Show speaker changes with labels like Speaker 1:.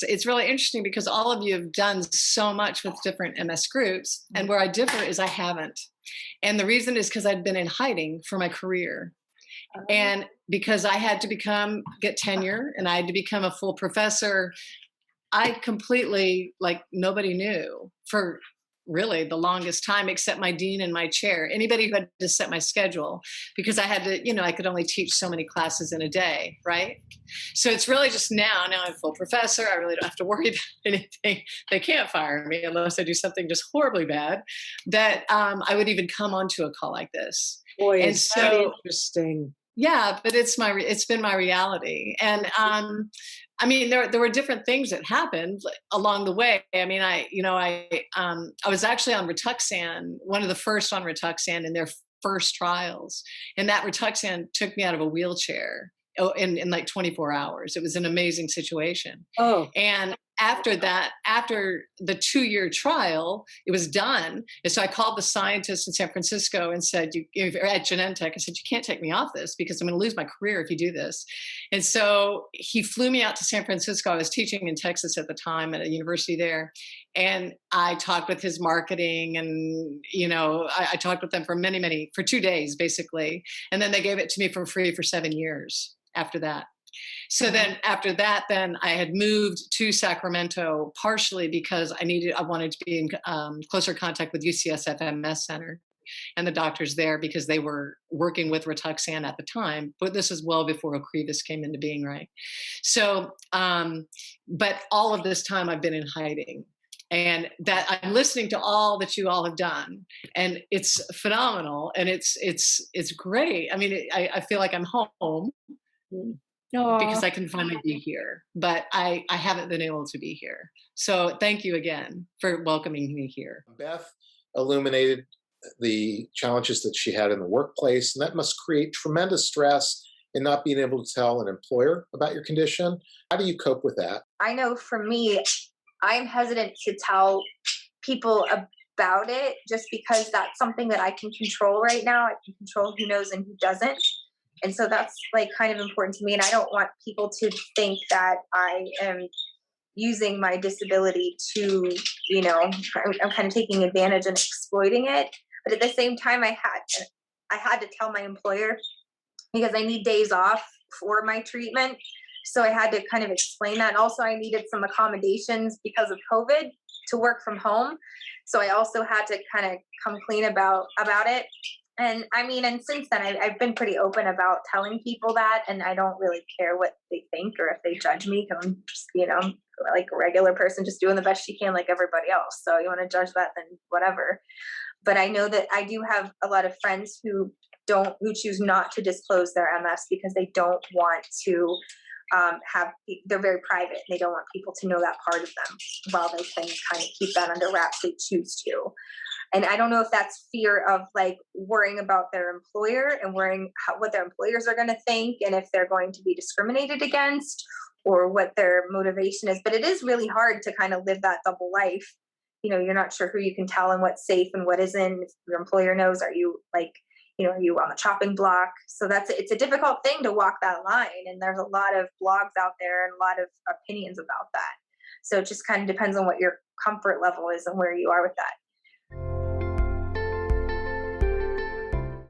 Speaker 1: it's really interesting because all of you have done so much with different MS groups. And where I differ is I haven't. And the reason is because I'd been in hiding for my career. And because I had to get tenure and I had to become a full professor, I completely, like, nobody knew for really the longest time except my dean and my chair, anybody who had to set my schedule, because I had to, I could only teach so many classes in a day, right? So it's really just now I'm a full professor. I really don't have to worry about anything. They can't fire me unless I do something just horribly bad, that I would even come onto a call like this.
Speaker 2: Boy,
Speaker 1: And
Speaker 2: is that interesting.
Speaker 1: yeah, but it's been my reality. And I mean, there were different things that happened along the way. I mean, I was actually on Rituxan, one of the first on Rituxan in their first trials, and that Rituxan took me out of a wheelchair in like 24 hours. It was an amazing situation.
Speaker 2: Oh,
Speaker 1: And after that, after the 2-year trial, it was done. And so I called the scientist in San Francisco and said, at Genentech, I said, you can't take me off this because I'm going to lose my career if you do this. And so he flew me out to San Francisco. I was teaching in Texas at the time at a university there. And I talked with his marketing and, I talked with them for for 2 days, basically. And then they gave it to me for free for 7 years after that. So then after that, then I had moved to Sacramento partially because I wanted to be in closer contact with UCSF MS Center and the doctors there because they were working with Rituxan at the time. But this is well before Ocrevus came into being, right? So, but all of this time I've been in hiding. And that I'm listening to all that you all have done, and it's phenomenal, and it's great. I mean, I feel like I'm home. Because I can finally be here, but I haven't been able to be here. So thank you again for welcoming me here.
Speaker 3: Beth illuminated the challenges that she had in the workplace, and that must create tremendous stress in not being able to tell an employer about your condition. How do you cope with that?
Speaker 4: I know for me, I'm hesitant to tell people about it just because that's something that I can control right now. I can control who knows and who doesn't. And so that's like kind of important to me. And I don't want people to think that I am using my disability to, I'm kind of taking advantage and exploiting it. But at the same time, I had to tell my employer because I need days off for my treatment. So I had to kind of explain that. And also I needed some accommodations because of COVID to work from home. So I also had to kind of come clean about it. And I mean, and since then, I've been pretty open about telling people that, and I don't really care what they think or if they judge me, because I'm just, like a regular person just doing the best she can like everybody else. So you want to judge that, then whatever. But I know that I do have a lot of friends who choose not to disclose their MS because they don't want to they're very private and they don't want people to know that part of them, while they can kind of keep that under wraps they choose to. And I don't know if that's fear of like worrying about their employer and worrying what their employers are going to think and if they're going to be discriminated against or what their motivation is. But it is really hard to kind of live that double life. You're not sure who you can tell and what's safe and what isn't. If your employer knows, are you are you on the chopping block? So it's a difficult thing to walk that line. And there's a lot of blogs out there and a lot of opinions about that. So it just kind of depends on what your comfort level is and where you are with that.